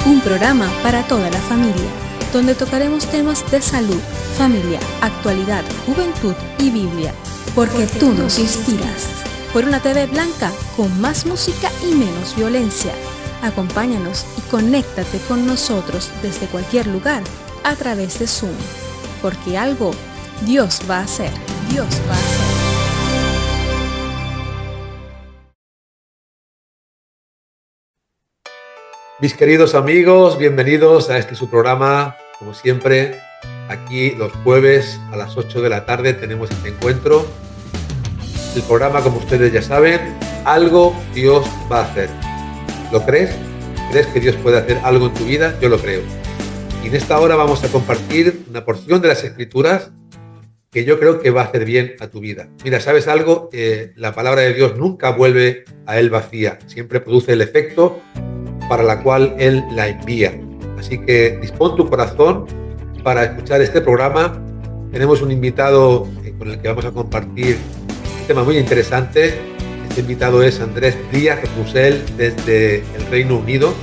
un programa para toda la familia, donde tocaremos temas de salud, familia, actualidad, juventud y Biblia, porque tú nos inspiras. Por una TV blanca con más música y menos violencia. Acompáñanos y conéctate con nosotros desde cualquier lugar a través de Zoom, porque algo Dios va a hacer, Dios va a hacer. Mis queridos amigos, bienvenidos a este su programa. Como siempre, aquí los jueves a las 8 de la tarde tenemos este encuentro. El programa, como ustedes ya saben, algo Dios va a hacer. ¿Lo crees? ¿Crees que Dios puede hacer algo en tu vida? Yo lo creo. Y en esta hora vamos a compartir una porción de las Escrituras que yo creo que va a hacer bien a tu vida. Mira, ¿sabes algo? La palabra de Dios nunca vuelve a Él vacía. Siempre produce el efecto para la cual Él la envía. Así que dispón tu corazón para escuchar este programa. Tenemos un invitado con el que vamos a compartir un tema muy interesante. Este invitado es Andrés Díaz Roussel desde el Reino Unido.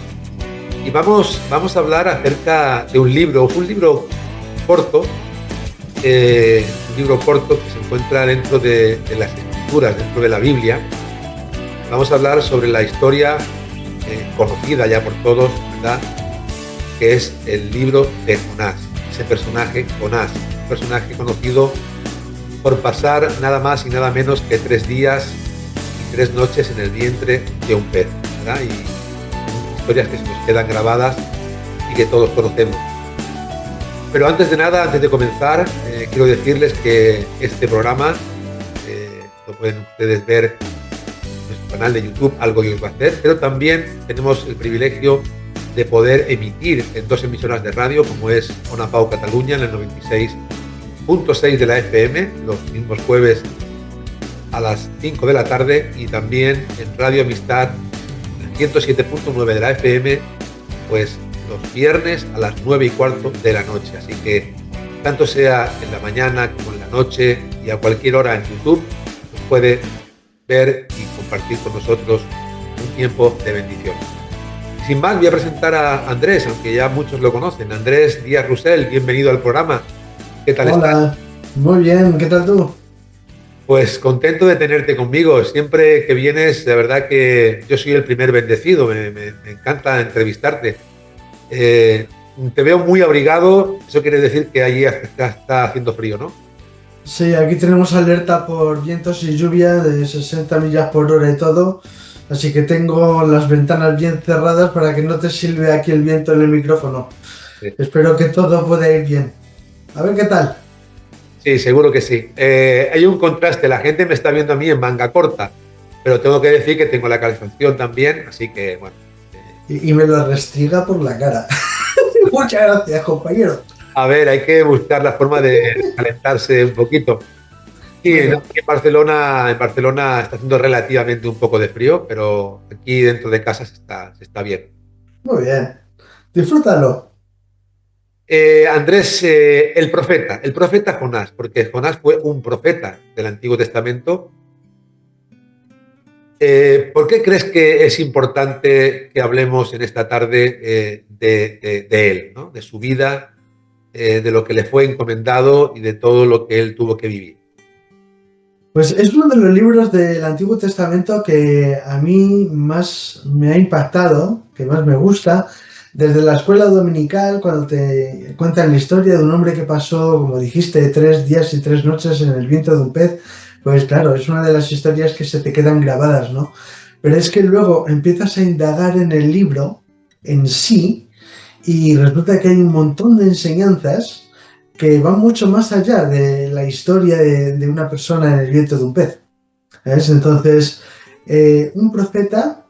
Y vamos a hablar acerca de un libro corto, que se encuentra dentro de las Escrituras, dentro de la Biblia. Vamos a hablar sobre la historia conocida ya por todos, ¿verdad? Que es el libro de Jonás. Ese personaje, Jonás, un personaje conocido por pasar nada más y nada menos que 3 días y 3 noches en el vientre de un pez, ¿verdad? Y son historias que se nos quedan grabadas y que todos conocemos. Pero antes de nada, antes de comenzar, quiero decirles que este programa lo pueden ustedes ver canal de YouTube, algo Dios va a hacer, pero también tenemos el privilegio de poder emitir en 2 emisoras de radio, como es Ona Pau Cataluña en el 96.6 de la FM, los mismos jueves a las 5 de la tarde, y también en Radio Amistad en 107.9 de la FM, pues los viernes a las 9:15 de la noche. Así que tanto sea en la mañana como en la noche y a cualquier hora en YouTube, nos puede ver y compartir con nosotros un tiempo de bendición. Y sin más, voy a presentar a Andrés, aunque ya muchos lo conocen. Andrés Díaz Roussel, bienvenido al programa. ¿Qué tal estás? Hola, muy bien, ¿qué tal tú? Pues contento de tenerte conmigo. Siempre que vienes, de verdad que yo soy el primer bendecido. Me encanta entrevistarte. Te veo muy abrigado. Eso quiere decir que allí está haciendo frío, ¿no? Sí, aquí tenemos alerta por vientos y lluvia de 60 millas por hora y todo, así que tengo las ventanas bien cerradas para que no te silbe aquí el viento en el micrófono. Sí. Espero que todo pueda ir bien. A ver qué tal. Sí, seguro que sí. Hay un contraste, la gente me está viendo a mí en manga corta, pero tengo que decir que tengo la calefacción también, así que bueno. Y me lo restriega por la cara. Muchas gracias, compañero. A ver, hay que buscar la forma de calentarse un poquito. Sí, bueno. En Barcelona está haciendo relativamente un poco de frío, pero aquí dentro de casa se está bien. Muy bien, disfrútalo. Andrés, el profeta Jonás, porque Jonás fue un profeta del Antiguo Testamento. ¿Por qué crees que es importante que hablemos en esta tarde de él, ¿no? De su vida, de lo que le fue encomendado y de todo lo que él tuvo que vivir? Pues es uno de los libros del Antiguo Testamento que a mí más me ha impactado, que más me gusta, desde la escuela dominical, cuando te cuentan la historia de un hombre que pasó, como dijiste, 3 días y 3 noches en el vientre de un pez. Pues claro, es una de las historias que se te quedan grabadas, ¿no? Pero es que luego empiezas a indagar en el libro en sí y resulta que hay un montón de enseñanzas que van mucho más allá de la historia de una persona en el vientre de un pez. ¿Ves? Entonces, un profeta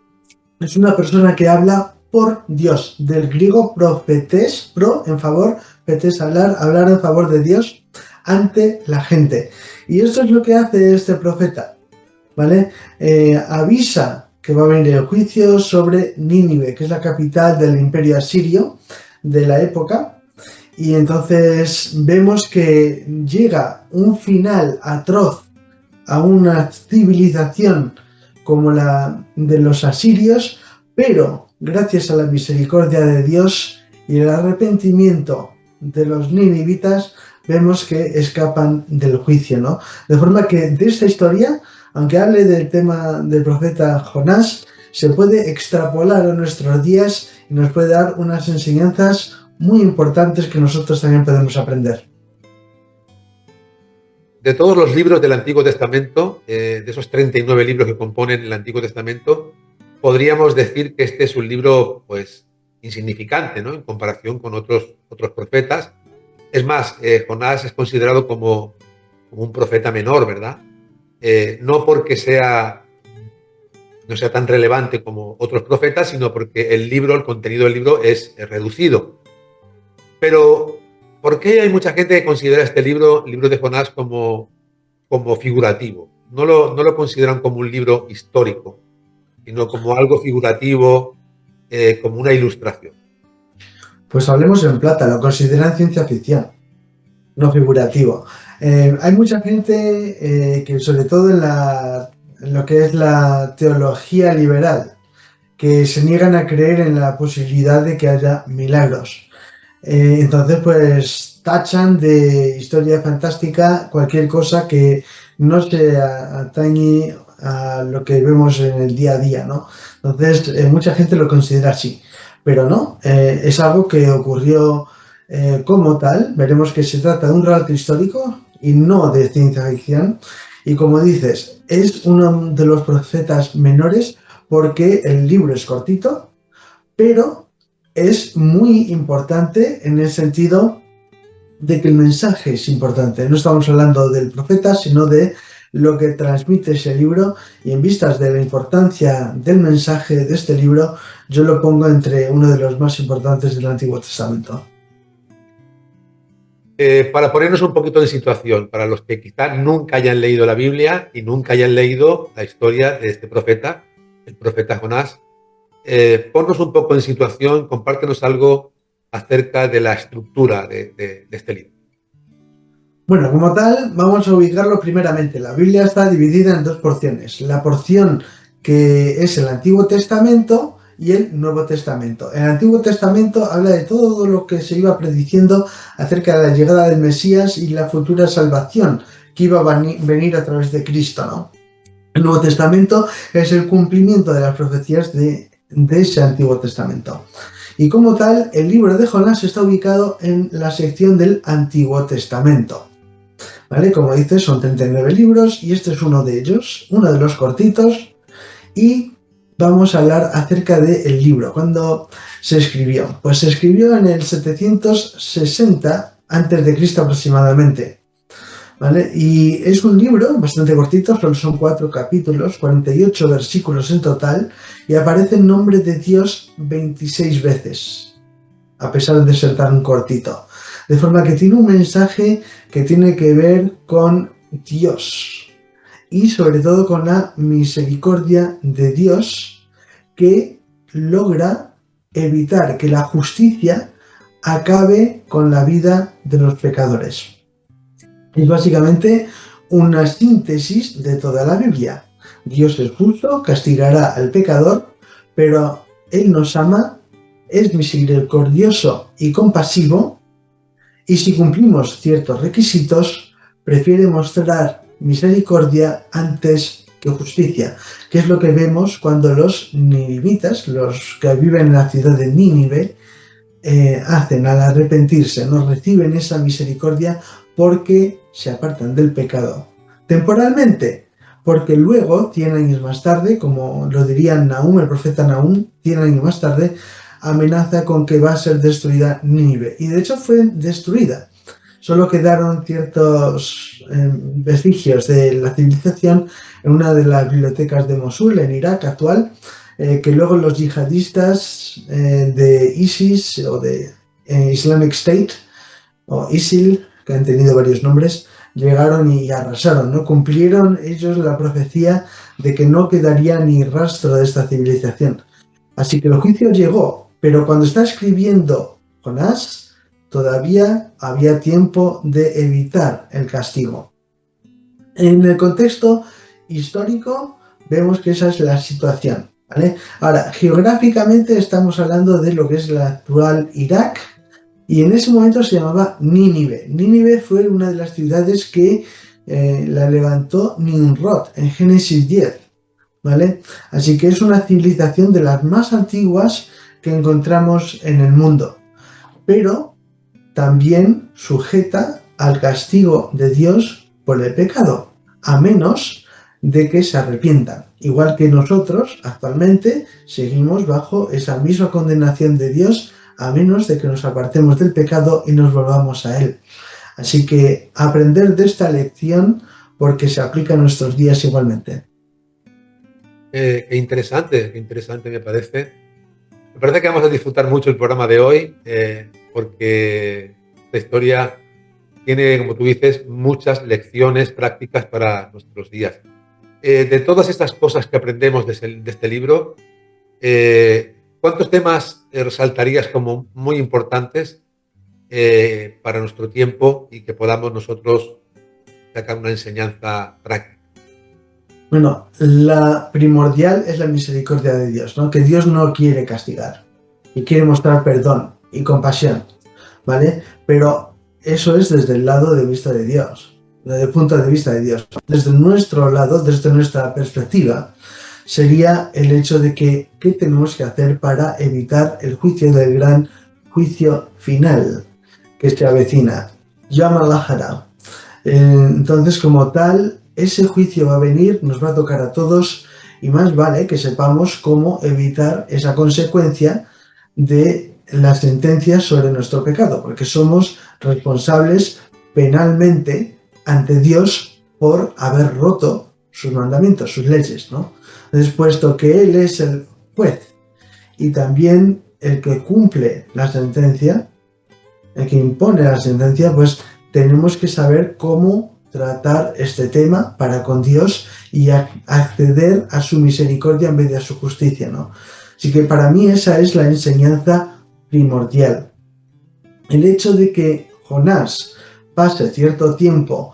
es una persona que habla por Dios, del griego profetes, pro en favor, petes hablar en favor de Dios ante la gente. Y esto es lo que hace este profeta, ¿vale? Avisa que va a venir el juicio sobre Nínive, que es la capital del imperio asirio de la época. Y entonces vemos que llega un final atroz a una civilización como la de los asirios, pero gracias a la misericordia de Dios y el arrepentimiento de los ninivitas, vemos que escapan del juicio, ¿no? De forma que de esta historia, aunque hable del tema del profeta Jonás, se puede extrapolar a nuestros días y nos puede dar unas enseñanzas muy importantes que nosotros también podemos aprender. De todos los libros del Antiguo Testamento, de esos 39 libros que componen el Antiguo Testamento, podríamos decir que este es un libro, pues, insignificante, ¿no?, en comparación con otros profetas. Es más, Jonás es considerado como un profeta menor, ¿verdad? No porque no sea tan relevante como otros profetas, sino porque el contenido del libro es reducido. Pero, ¿por qué hay mucha gente que considera este libro, el libro de Jonás, como figurativo? No lo consideran como un libro histórico, sino como algo figurativo, como una ilustración. Pues hablemos en plata, lo consideran ciencia ficción, no figurativo. Hay mucha gente que, sobre todo en lo que es la teología liberal, que se niegan a creer en la posibilidad de que haya milagros. Entonces, pues tachan de historia fantástica cualquier cosa que no se atañe a lo que vemos en el día a día, ¿no? Entonces, mucha gente lo considera así, pero no, es algo que ocurrió como tal. Veremos que se trata de un relato histórico y no de ciencia ficción. Y como dices, es uno de los profetas menores porque el libro es cortito, pero es muy importante en el sentido de que el mensaje es importante. No estamos hablando del profeta, sino de lo que transmite ese libro, y en vistas de la importancia del mensaje de este libro, yo lo pongo entre uno de los más importantes del Antiguo Testamento. Para ponernos un poquito en situación, para los que quizá nunca hayan leído la Biblia y nunca hayan leído la historia de este profeta, el profeta Jonás, ponnos un poco en situación, compártenos algo acerca de la estructura de este libro. Bueno, como tal, vamos a ubicarlo primeramente. La Biblia está dividida en dos porciones. La porción que es el Antiguo Testamento y el Nuevo Testamento. El Antiguo Testamento habla de todo lo que se iba prediciendo acerca de la llegada del Mesías y la futura salvación que iba a venir a través de Cristo, ¿no? El Nuevo Testamento es el cumplimiento de las profecías de ese Antiguo Testamento. Y como tal, el libro de Jonás está ubicado en la sección del Antiguo Testamento. ¿Vale? Como dices, son 39 libros y este es uno de ellos, uno de los cortitos. Y vamos a hablar acerca del libro. ¿Cuándo se escribió? Pues se escribió en el 760 a.C. aproximadamente. ¿Vale? Y es un libro bastante cortito, solo son 4 capítulos, 48 versículos en total, y aparece el nombre de Dios 26 veces, a pesar de ser tan cortito. De forma que tiene un mensaje que tiene que ver con Dios y sobre todo con la misericordia de Dios, que logra evitar que la justicia acabe con la vida de los pecadores. Es básicamente una síntesis de toda la Biblia. Dios es justo, castigará al pecador, pero Él nos ama, es misericordioso y compasivo, y si cumplimos ciertos requisitos, prefiere mostrar misericordia antes que justicia, que es lo que vemos cuando los ninivitas, los que viven en la ciudad de Nínive, hacen al arrepentirse, no reciben esa misericordia porque se apartan del pecado. Temporalmente, porque luego, 100 años más tarde, como lo diría Nahum, el profeta Nahum, 100 años más tarde, amenaza con que va a ser destruida Nínive. Y de hecho fue destruida. Solo quedaron ciertos vestigios de la civilización en una de las bibliotecas de Mosul, en Irak actual, que luego los yihadistas de ISIS o de Islamic State o ISIL, que han tenido varios nombres, llegaron y arrasaron, ¿no? Cumplieron ellos la profecía de que no quedaría ni rastro de esta civilización. Así que el juicio llegó, pero cuando está escribiendo Jonás, todavía había tiempo de evitar el castigo. En el contexto histórico, vemos que esa es la situación. ¿vale? Ahora, geográficamente estamos hablando de lo que es la actual Irak, y en ese momento se llamaba Nínive. Nínive fue una de las ciudades que la levantó Nimrod en Génesis 10, ¿vale? Así que es una civilización de las más antiguas que encontramos en el mundo, pero también sujeta al castigo de Dios por el pecado, a menos de que se arrepientan. Igual que nosotros actualmente seguimos bajo esa misma condenación de Dios, a menos de que nos apartemos del pecado y nos volvamos a Él. Así que aprender de esta lección porque se aplica a nuestros días igualmente. Qué interesante me parece. Me parece que vamos a disfrutar mucho el programa de hoy porque esta historia tiene, como tú dices, muchas lecciones prácticas para nuestros días. De todas estas cosas que aprendemos de este libro, ¿cuántos temas resaltarías como muy importantes para nuestro tiempo y que podamos nosotros sacar una enseñanza práctica? Bueno, la primordial es la misericordia de Dios, ¿no? Que Dios no quiere castigar y quiere mostrar perdón y compasión, ¿vale? Pero eso es desde el lado de vista de Dios, desde el punto de vista de Dios. Desde nuestro lado, desde nuestra perspectiva, sería el hecho de que ¿qué tenemos que hacer para evitar el juicio del gran juicio final que se avecina? Yom al-Ahara. Entonces, como tal, ese juicio va a venir, nos va a tocar a todos y más vale que sepamos cómo evitar esa consecuencia de las sentencias sobre nuestro pecado, porque somos responsables penalmente ante Dios por haber roto sus mandamientos, sus leyes, ¿no? Entonces, puesto que Él es el juez y también el que cumple la sentencia, el que impone la sentencia, pues tenemos que saber cómo tratar este tema para con Dios y acceder a su misericordia en vez de a su justicia, ¿no? Así que para mí esa es la enseñanza primordial. El hecho de que Jonás pase cierto tiempo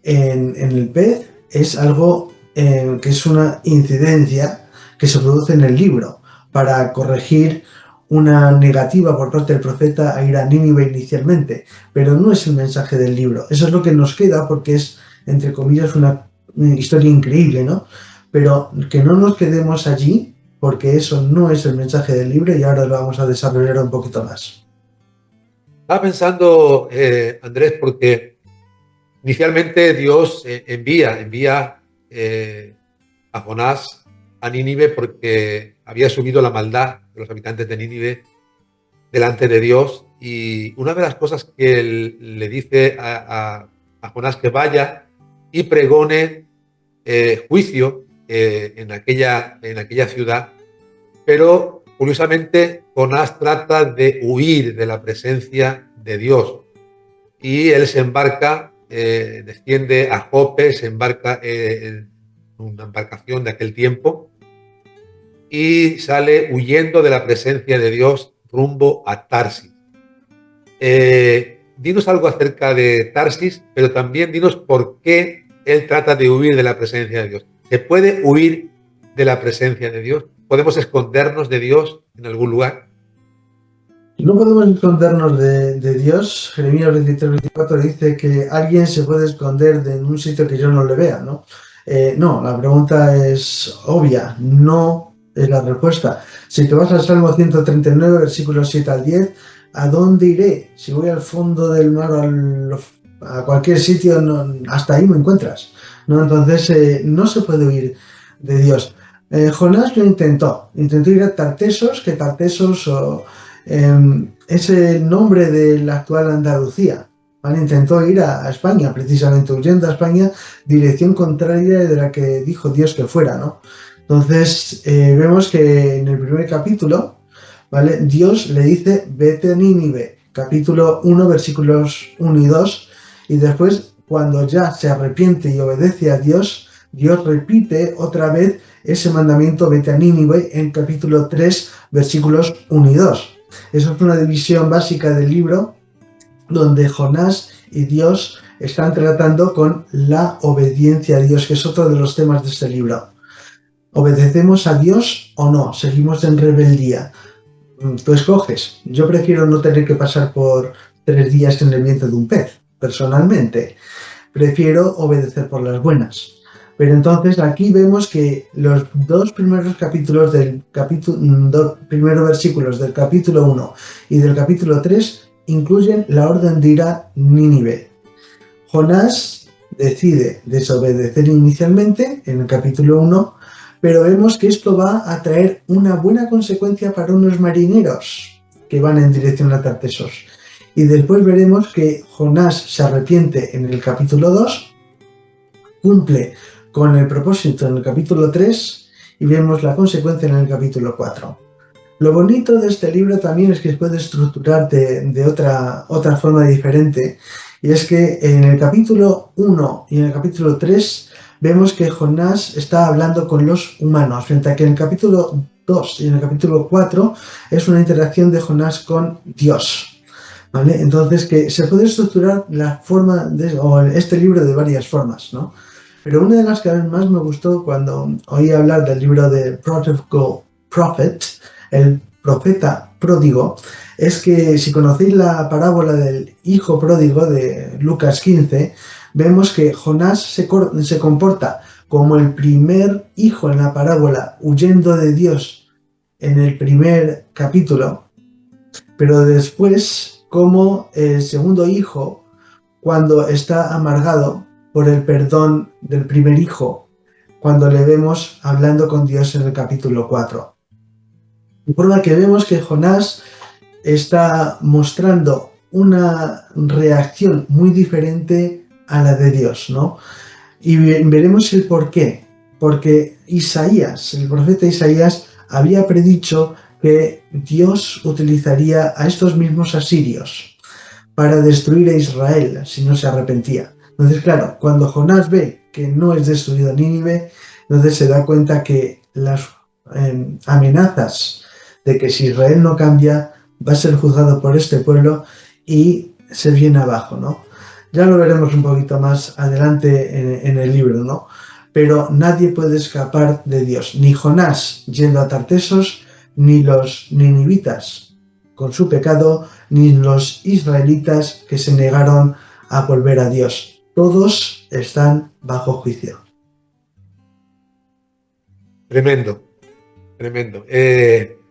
en el pez es algo que es una incidencia que se produce en el libro para corregir una negativa por parte del profeta a ir a Nínive inicialmente, pero no es el mensaje del libro. Eso es lo que nos queda porque es, entre comillas, una historia increíble, ¿no? Pero que no nos quedemos allí porque eso no es el mensaje del libro y ahora lo vamos a desarrollar un poquito más. Estaba pensando, Andrés, porque inicialmente Dios envía a Jonás a Nínive porque había subido la maldad de los habitantes de Nínive delante de Dios, y una de las cosas que él le dice a Jonás que vaya y pregone juicio en aquella ciudad, pero curiosamente Jonás trata de huir de la presencia de Dios y él se embarca, desciende a Jope, se embarca en una embarcación de aquel tiempo y sale huyendo de la presencia de Dios rumbo a Tarsis. Dinos algo acerca de Tarsis, pero también dinos por qué él trata de huir de la presencia de Dios. ¿Se puede huir de la presencia de Dios? ¿Podemos escondernos de Dios en algún lugar? No podemos escondernos de Dios. Jeremías 23-24 dice que alguien se puede esconder en un sitio que yo no le vea, ¿no? No, la pregunta es obvia, no es la respuesta. Si te vas al Salmo 139, versículos 7 al 10, ¿a dónde iré? Si voy al fondo del mar o a cualquier sitio, no, hasta ahí me encuentras, ¿no? Entonces, no se puede huir de Dios. Jonás lo intentó ir a Tartesos, que Tartesos es el nombre de la actual Andalucía, ¿vale? Intentó ir a España, precisamente huyendo a España, dirección contraria de la que dijo Dios que fuera, ¿no? Entonces, vemos que en el primer capítulo, ¿vale? Dios le dice, vete a Nínive, capítulo 1, versículos 1 y 2, y después, cuando ya se arrepiente y obedece a Dios, Dios repite otra vez ese mandamiento, vete a Nínive, en capítulo 3, versículos 1 y 2. Eso es una división básica del libro, donde Jonás y Dios están tratando con la obediencia a Dios, que es otro de los temas de este libro. ¿Obedecemos a Dios o no? ¿Seguimos en rebeldía? Tú escoges. Yo prefiero no tener que pasar por 3 días en el vientre de un pez, personalmente. Prefiero obedecer por las buenas. Pero entonces aquí vemos que los 2 primeros capítulos primeros versículos del capítulo 1 y del capítulo 3 incluyen la orden de ir a Nínive. Jonás decide desobedecer inicialmente en el capítulo 1, pero vemos que esto va a traer una buena consecuencia para unos marineros que van en dirección a Tartesos. Y después veremos que Jonás se arrepiente en el capítulo 2, cumple con el propósito en el capítulo 3 y vemos la consecuencia en el capítulo 4. Lo bonito de este libro también es que se puede estructurar de otra forma diferente, y es que en el capítulo 1 y en el capítulo 3 vemos que Jonás está hablando con los humanos, frente a que en el capítulo 2 y en el capítulo 4 es una interacción de Jonás con Dios. ¿Vale? Entonces, que se puede estructurar este libro de varias formas, ¿no? Pero una de las que más me gustó cuando oí hablar del libro de Prodigal Prophet, el profeta pródigo, es que si conocéis la parábola del hijo pródigo de Lucas 15, vemos que Jonás se comporta como el primer hijo en la parábola, huyendo de Dios en el primer capítulo, pero después como el segundo hijo cuando está amargado por el perdón del primer hijo, cuando le vemos hablando con Dios en el capítulo 4. De forma que vemos que Jonás está mostrando una reacción muy diferente a la de Dios, ¿no? Y veremos el por qué. Porque Isaías, el profeta Isaías, había predicho que Dios utilizaría a estos mismos asirios para destruir a Israel si no se arrepentía. Entonces, claro, cuando Jonás ve que no es destruido Nínive, entonces se da cuenta que las amenazas de que si Israel no cambia, va a ser juzgado por este pueblo y se viene abajo, ¿no? Ya lo veremos un poquito más adelante en el libro, ¿no? Pero nadie puede escapar de Dios, ni Jonás yendo a Tartesos, ni los ninivitas con su pecado, ni los israelitas que se negaron a volver a Dios. Todos están bajo juicio. Tremendo, tremendo.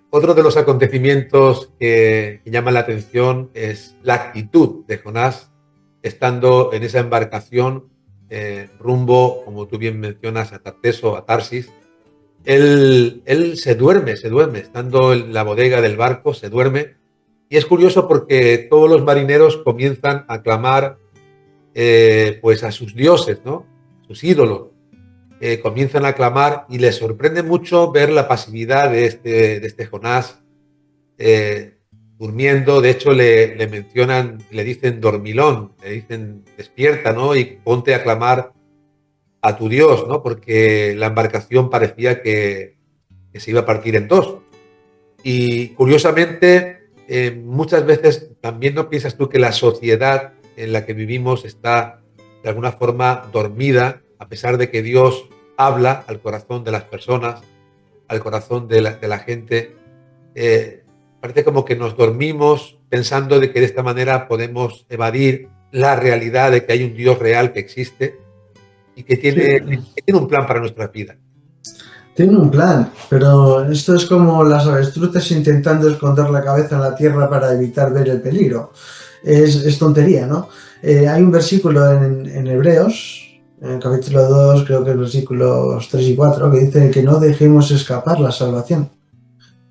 Otro de los acontecimientos que llaman la atención es la actitud de Jonás estando en esa embarcación rumbo, como tú bien mencionas, a Tarteso, a Tarsis. Él se duerme, estando en la bodega del barco, se duerme. Y es curioso porque todos los marineros comienzan a clamar pues a sus dioses, ¿no? Sus ídolos. Comienzan a clamar y les sorprende mucho ver la pasividad de este Jonás durmiendo. De hecho, le mencionan, le dicen dormilón, le dicen despierta, ¿no? Y ponte a clamar a tu Dios, ¿no? Porque la embarcación parecía que se iba a partir en dos. Y curiosamente, muchas veces también no piensas tú que la sociedad en la que vivimos está de alguna forma dormida, a pesar de que Dios habla al corazón de las personas, al corazón de la gente. Parece como que nos dormimos pensando de que de esta manera podemos evadir la realidad de que hay un Dios real que existe y que tiene un plan para nuestras vidas. Tiene un plan, pero esto es como las avestruces intentando esconder la cabeza en la tierra para evitar ver el peligro. Es tontería, ¿no? Hay un versículo en Hebreos, en el capítulo 2, creo que es versículos 3 y 4, que dice que no dejemos escapar la salvación.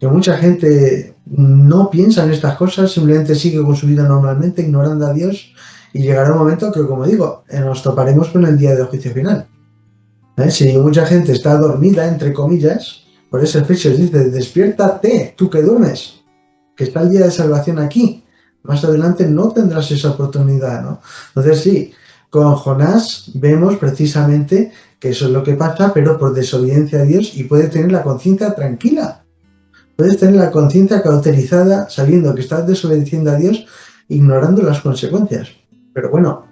Que mucha gente no piensa en estas cosas, simplemente sigue con su vida normalmente, ignorando a Dios, y llegará un momento que, como digo, nos toparemos con el día del juicio final. Si mucha gente está dormida, entre comillas, por eso Efesios dice, despiértate, tú que duermes, que está el día de salvación aquí. Más adelante no tendrás esa oportunidad, ¿no? Entonces sí, con Jonás vemos precisamente que eso es lo que pasa, pero por desobediencia a Dios, y puede tener la conciencia tranquila. Puedes tener la conciencia cauterizada sabiendo que estás desobedeciendo a Dios, ignorando las consecuencias. Pero bueno,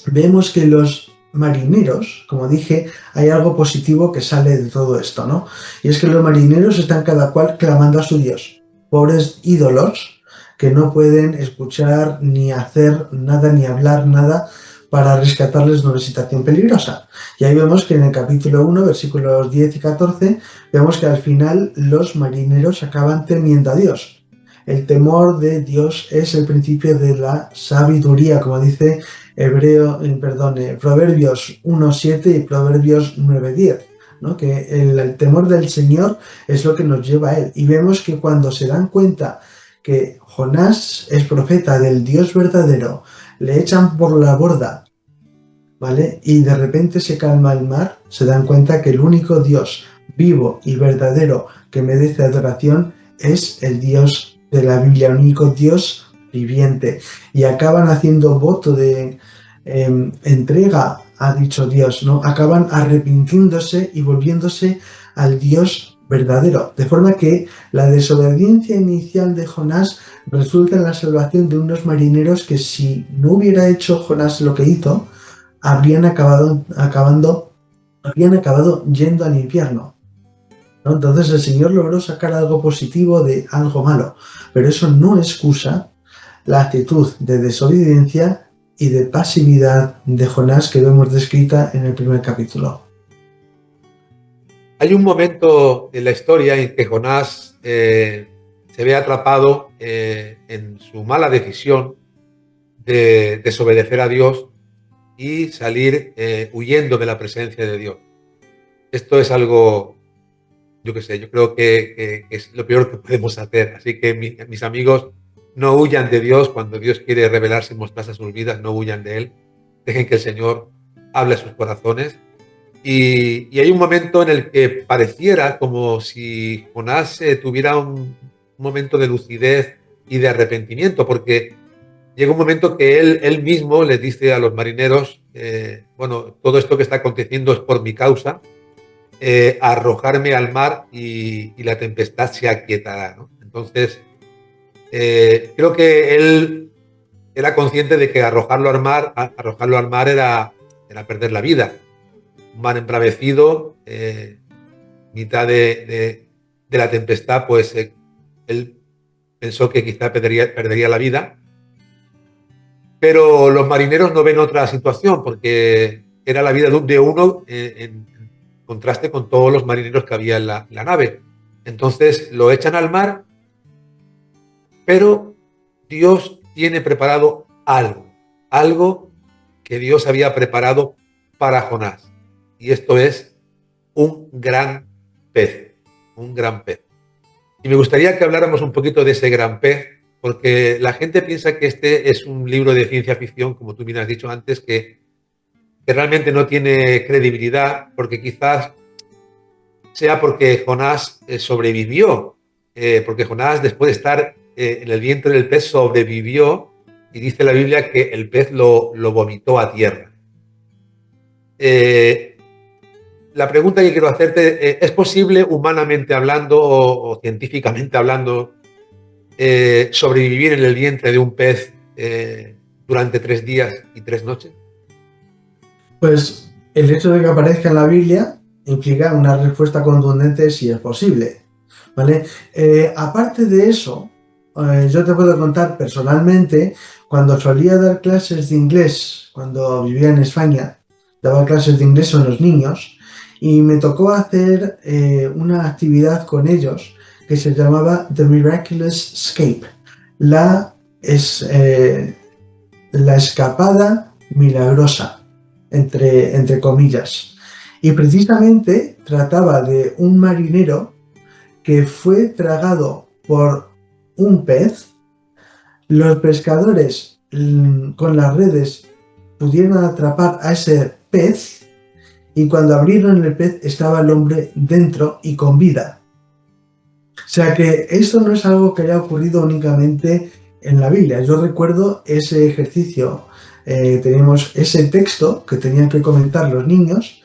vemos que los marineros, como dije, hay algo positivo que sale de todo esto, ¿no? Y es que los marineros están cada cual clamando a su Dios. Pobres ídolos que no pueden escuchar ni hacer nada ni hablar nada para rescatarles de una situación peligrosa. Y ahí vemos que en el capítulo 1, versículos 10 y 14, vemos que al final los marineros acaban temiendo a Dios. El temor de Dios es el principio de la sabiduría, como dice Proverbios 1:7 y Proverbios 9:10, ¿no? Que el temor del Señor es lo que nos lleva a Él. Y vemos que cuando se dan cuenta que Jonás es profeta del Dios verdadero, le echan por la borda, ¿vale? Y de repente se calma el mar, se dan cuenta que el único Dios vivo y verdadero que merece adoración es el Dios de la Biblia, el único Dios viviente. Y acaban haciendo voto de entrega a dicho Dios, ¿no? Acaban arrepintiéndose y volviéndose al Dios verdadero. De forma que la desobediencia inicial de Jonás resulta en la salvación de unos marineros que, si no hubiera hecho Jonás lo que hizo, habrían acabado yendo al infierno, ¿no? Entonces el Señor logró sacar algo positivo de algo malo, pero eso no excusa la actitud de desobediencia y de pasividad de Jonás que vemos descrita en el primer capítulo. Hay un momento en la historia en que Jonás se ve atrapado en su mala decisión de desobedecer a Dios y salir huyendo de la presencia de Dios. Esto es algo, yo creo que es lo peor que podemos hacer. Así que mis amigos, no huyan de Dios cuando Dios quiere revelarse y mostrarse a sus vidas, no huyan de Él. Dejen que el Señor hable a sus corazones. Y hay un momento en el que pareciera como si Jonás tuviera un momento de lucidez y de arrepentimiento, porque llega un momento que él mismo les dice a los marineros, todo esto que está aconteciendo es por mi causa, arrojarme al mar y la tempestad se aquietará, ¿no? Entonces, creo que él era consciente de que arrojarlo al mar era perder la vida. Un mar embravecido, mitad de la tempestad, pues él pensó que quizá perdería la vida. Pero los marineros no ven otra situación, porque era la vida de uno en contraste con todos los marineros que había en la nave. Entonces lo echan al mar, pero Dios tiene preparado algo que Dios había preparado para Jonás. Y esto es un gran pez. Y me gustaría que habláramos un poquito de ese gran pez, porque la gente piensa que este es un libro de ciencia ficción, como tú bien has dicho antes, que realmente no tiene credibilidad, porque quizás sea porque Jonás sobrevivió, porque Jonás, después de estar en el vientre del pez, sobrevivió, y dice la Biblia que el pez lo vomitó a tierra. La pregunta que quiero hacerte, ¿es posible, humanamente hablando o científicamente hablando, sobrevivir en el vientre de un pez durante 3 días y 3 noches? Pues el hecho de que aparezca en la Biblia implica una respuesta contundente si es posible, ¿vale? Aparte de eso, yo te puedo contar personalmente, cuando solía dar clases de inglés, cuando vivía en España, daba clases de inglés a los niños y me tocó hacer una actividad con ellos que se llamaba The Miraculous Escape, la escapada milagrosa, entre comillas. Y precisamente trataba de un marinero que fue tragado por un pez. Los pescadores con las redes pudieron atrapar a ese pez y cuando abrieron el pez estaba el hombre dentro y con vida. O sea que esto no es algo que haya ocurrido únicamente en la Biblia. Yo recuerdo ese ejercicio, teníamos ese texto que tenían que comentar los niños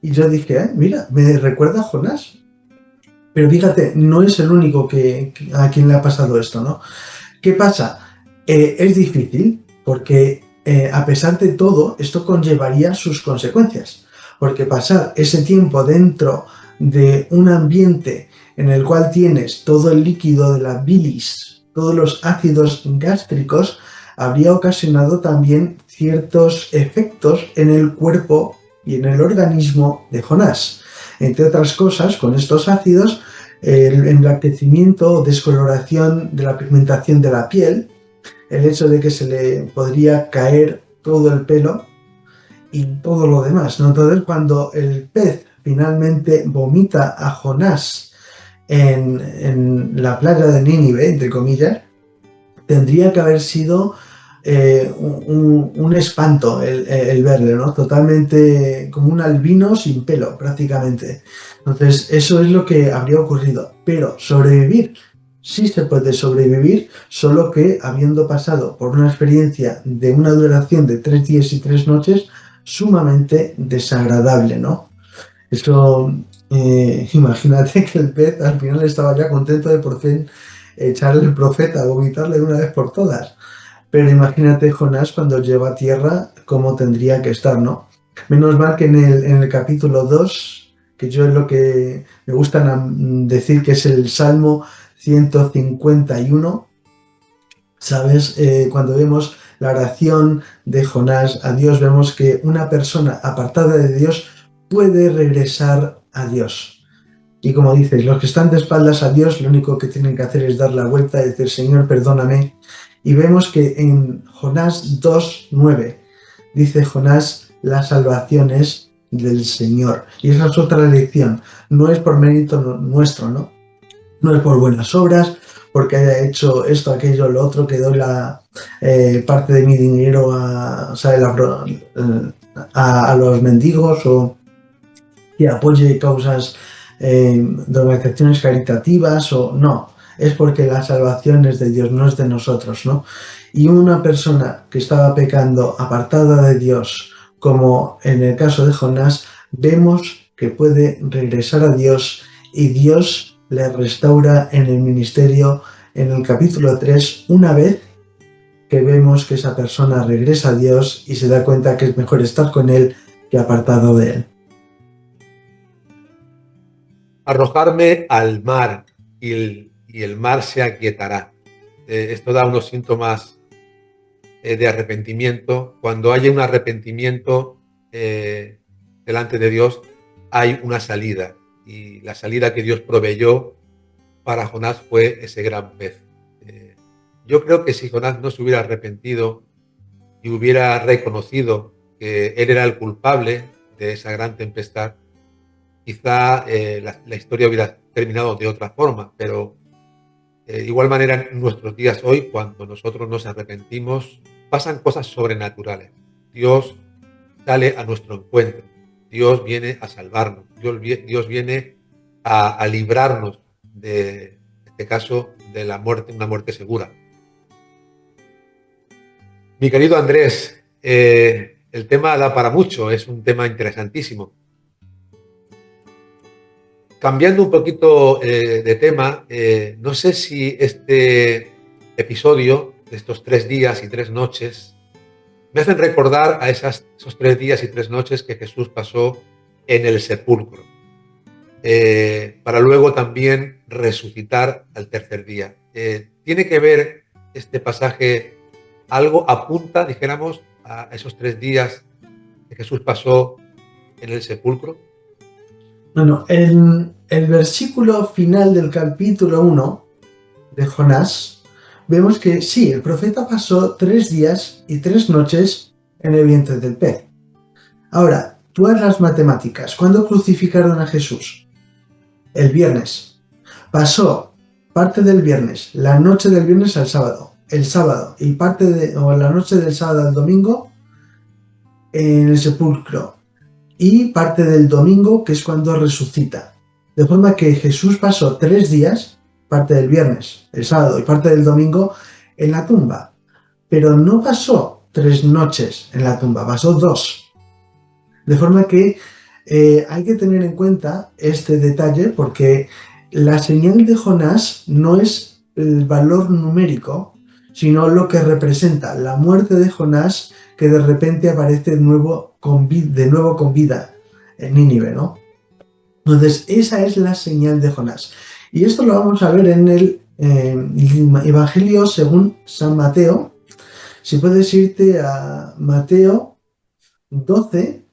y yo dije, mira, me recuerda a Jonás. Pero fíjate, no es el único a quien le ha pasado esto, ¿no? ¿Qué pasa? Es difícil porque a pesar de todo, esto conllevaría sus consecuencias, porque pasar ese tiempo dentro de un ambiente en el cual tienes todo el líquido de la bilis, todos los ácidos gástricos, habría ocasionado también ciertos efectos en el cuerpo y en el organismo de Jonás. Entre otras cosas, con estos ácidos, el emblanquecimiento o descoloración de la pigmentación de la piel, el hecho de que se le podría caer todo el pelo y todo lo demás, ¿no? Entonces, cuando el pez finalmente vomita a Jonás en la playa de Nínive, entre comillas, tendría que haber sido un espanto el verle, ¿no? Totalmente como un albino sin pelo, prácticamente. Entonces, eso es lo que habría ocurrido. Pero sobrevivir, sí se puede sobrevivir, solo que habiendo pasado por una experiencia de una duración de 3 días y 3 noches, sumamente desagradable, ¿no? Eso, imagínate que el pez al final estaba ya contento de por fin echarle el profeta, vomitarle de una vez por todas. Pero imagínate Jonás cuando llega a tierra, cómo tendría que estar, ¿no? Menos mal que en el capítulo 2, que yo es lo que me gusta decir que es el Salmo 151, ¿sabes? Cuando vemos la oración de Jonás a Dios, vemos que una persona apartada de Dios puede regresar a Dios. Y como dices, los que están de espaldas a Dios, lo único que tienen que hacer es dar la vuelta y decir, Señor, perdóname. Y vemos que en Jonás 2:9 dice Jonás, la salvación es del Señor. Y esa es otra lección. No es por mérito nuestro, ¿no? No es por buenas obras, porque haya hecho esto, aquello, lo otro, que doy la parte de mi dinero a los mendigos o que apoye causas de organizaciones caritativas o no. Es porque la salvación es de Dios, no es de nosotros, ¿no? Y una persona que estaba pecando apartada de Dios, como en el caso de Jonás, vemos que puede regresar a Dios y Dios le restaura en el ministerio en el capítulo 3 una vez que vemos que esa persona regresa a Dios y se da cuenta que es mejor estar con Él que apartado de Él. Arrojarme al mar y el mar se aquietará. Esto da unos síntomas de arrepentimiento. Cuando haya un arrepentimiento delante de Dios, hay una salida. Y la salida que Dios proveyó para Jonás fue ese gran pez. Yo creo que si Jonás no se hubiera arrepentido y hubiera reconocido que él era el culpable de esa gran tempestad, quizá la historia hubiera terminado de otra forma, pero de igual manera en nuestros días hoy, cuando nosotros nos arrepentimos, pasan cosas sobrenaturales. Dios sale a nuestro encuentro, Dios viene a salvarnos, Dios viene a librarnos de, en este caso, de la muerte, una muerte segura. Mi querido Andrés, el tema da para mucho, es un tema interesantísimo. Cambiando un poquito de tema, no sé si este episodio de estos 3 días y 3 noches me hacen recordar a esos 3 días y 3 noches que Jesús pasó en el sepulcro, para luego también resucitar al tercer día. ¿Tiene que ver este pasaje, algo apunta, dijéramos, a esos 3 días que Jesús pasó en el sepulcro? Bueno, en el versículo final del capítulo 1 de Jonás, vemos que sí, el profeta pasó 3 días y 3 noches en el vientre del pez. Ahora, tú haz las matemáticas. ¿Cuándo crucificaron a Jesús? El viernes. Pasó parte del viernes, la noche del viernes al sábado, el sábado y la noche del sábado al domingo en el sepulcro. Y parte del domingo, que es cuando resucita. De forma que Jesús pasó 3 días, parte del viernes, el sábado y parte del domingo, en la tumba. Pero no pasó 3 noches en la tumba, pasó 2. De forma que hay que tener en cuenta este detalle, porque la señal de Jonás no es el valor numérico, sino lo que representa la muerte de Jonás que de repente aparece de nuevo con vida en Nínive, ¿no? Entonces, esa es la señal de Jonás. Y esto lo vamos a ver en el Evangelio según San Mateo. Si puedes irte a Mateo 12,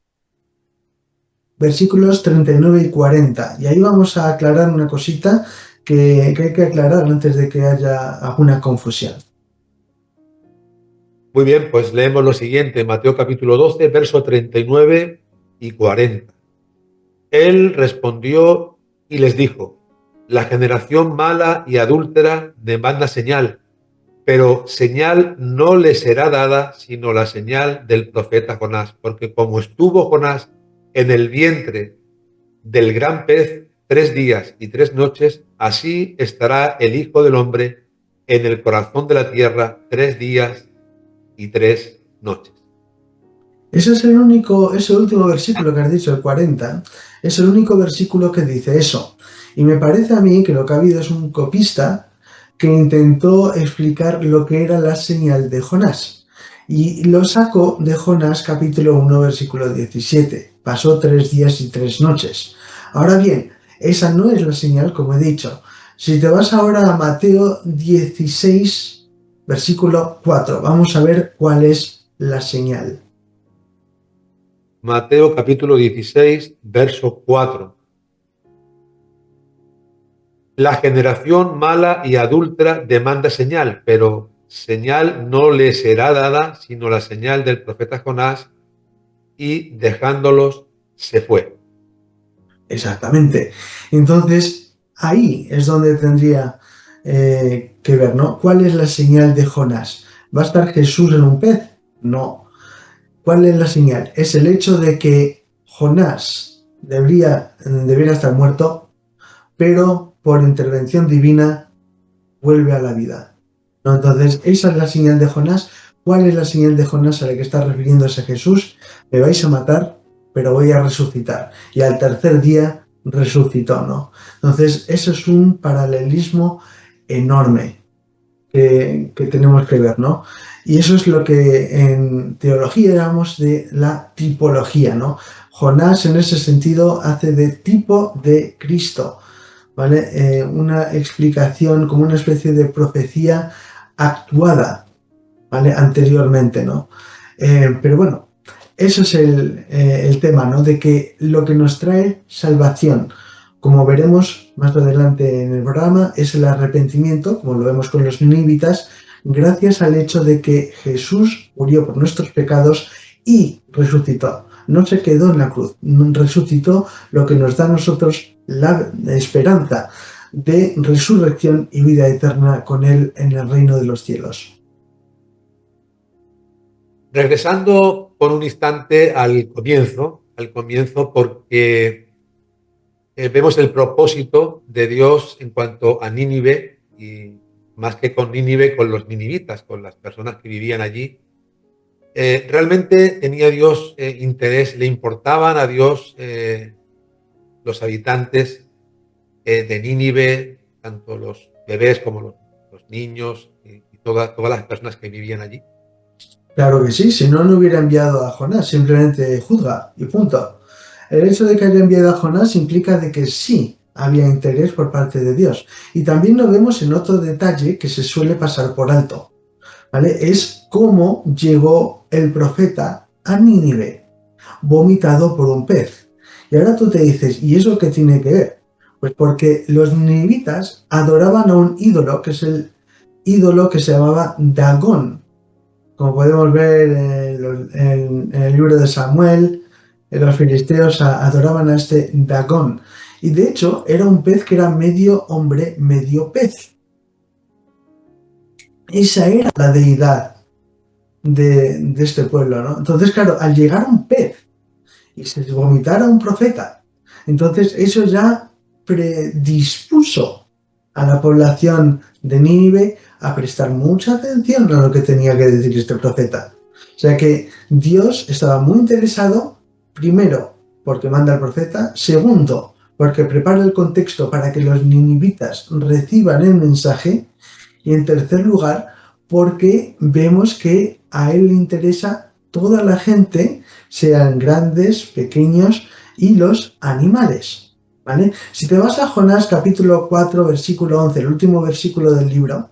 versículos 39 y 40. Y ahí vamos a aclarar una cosita que hay que aclarar antes de que haya alguna confusión. Muy bien, pues leemos lo siguiente, Mateo capítulo 12, verso 39 y 40. Él respondió y les dijo: la generación mala y adúltera demanda señal, pero señal no le será dada sino la señal del profeta Jonás, porque como estuvo Jonás en el vientre del gran pez 3 días y 3 noches, así estará el Hijo del Hombre en el corazón de la tierra 3 días y 3 noches. Ese último versículo que has dicho, el 40, es el único versículo que dice eso. Y me parece a mí que lo que ha habido es un copista que intentó explicar lo que era la señal de Jonás. Y lo sacó de Jonás capítulo 1, versículo 17. Pasó 3 días y 3 noches. Ahora bien, esa no es la señal, como he dicho. Si te vas ahora a Mateo 16, versículo 4, vamos a ver cuál es la señal. Mateo capítulo 16, verso 4. La generación mala y adúltera demanda señal, pero señal no le será dada sino la señal del profeta Jonás, y dejándolos se fue. Exactamente. Entonces, ahí es donde tendría que ver, ¿no? ¿Cuál es la señal de Jonás? ¿Va a estar Jesús en un pez? No. ¿Cuál es la señal? Es el hecho de que Jonás debería estar muerto, pero por intervención divina vuelve a la vida, ¿no? Entonces, esa es la señal de Jonás. ¿Cuál es la señal de Jonás a la que está refiriéndose Jesús? Me vais a matar, pero voy a resucitar. Y al tercer día resucitó, ¿no? Entonces, eso es un paralelismo enorme que tenemos que ver, ¿no? Y eso es lo que en teología llamamos de la tipología, ¿no? Jonás en ese sentido hace de tipo de Cristo, ¿vale? Una explicación como una especie de profecía actuada, ¿vale? Anteriormente, ¿no? Pero bueno, eso es el tema, ¿no? De que lo que nos trae salvación, como veremos más adelante en el programa, es el arrepentimiento, como lo vemos con los ninivitas, gracias al hecho de que Jesús murió por nuestros pecados y resucitó. No se quedó en la cruz, resucitó, lo que nos da a nosotros la esperanza de resurrección y vida eterna con Él en el reino de los cielos. Regresando por un instante al comienzo porque vemos el propósito de Dios en cuanto a Nínive, y más que con Nínive, con los ninivitas, con las personas que vivían allí. Realmente tenía Dios interés, le importaban a Dios los habitantes de Nínive, tanto los bebés como los niños y todas las personas que vivían allí. Claro que sí, si no, no hubiera enviado a Jonás, simplemente juzga y punto. El hecho de que haya enviado a Jonás implica de que sí había interés por parte de Dios. Y también lo vemos en otro detalle que se suele pasar por alto, ¿vale? Es cómo llegó el profeta a Nínive, vomitado por un pez. Y ahora tú te dices, ¿y eso qué tiene que ver? Pues porque los ninivitas adoraban a un ídolo, que es el ídolo que se llamaba Dagón. Como podemos ver en el libro de Samuel, los filisteos adoraban a este Dagón. Y de hecho era un pez que era medio hombre, medio pez. Esa era la deidad de este pueblo, ¿no? Entonces, claro, al llegar un pez y se vomitara un profeta, entonces eso ya predispuso a la población de Nínive a prestar mucha atención a lo que tenía que decir este profeta. O sea que Dios estaba muy interesado, primero, porque manda al profeta, segundo, porque prepara el contexto para que los ninivitas reciban el mensaje, y en tercer lugar, porque vemos que a él le interesa toda la gente, sean grandes, pequeños y los animales. ¿Vale? Si te vas a Jonás capítulo 4, versículo 11, el último versículo del libro,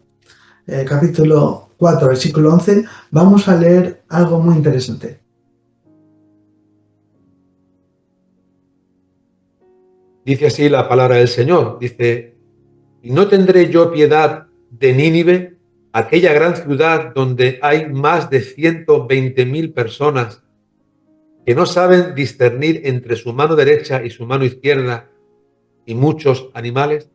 capítulo 4, versículo 11, vamos a leer algo muy interesante. Dice así la palabra del Señor, dice: ¿y no tendré yo piedad de Nínive, aquella gran ciudad donde hay más de 120.000 personas que no saben discernir entre su mano derecha y su mano izquierda y muchos animales?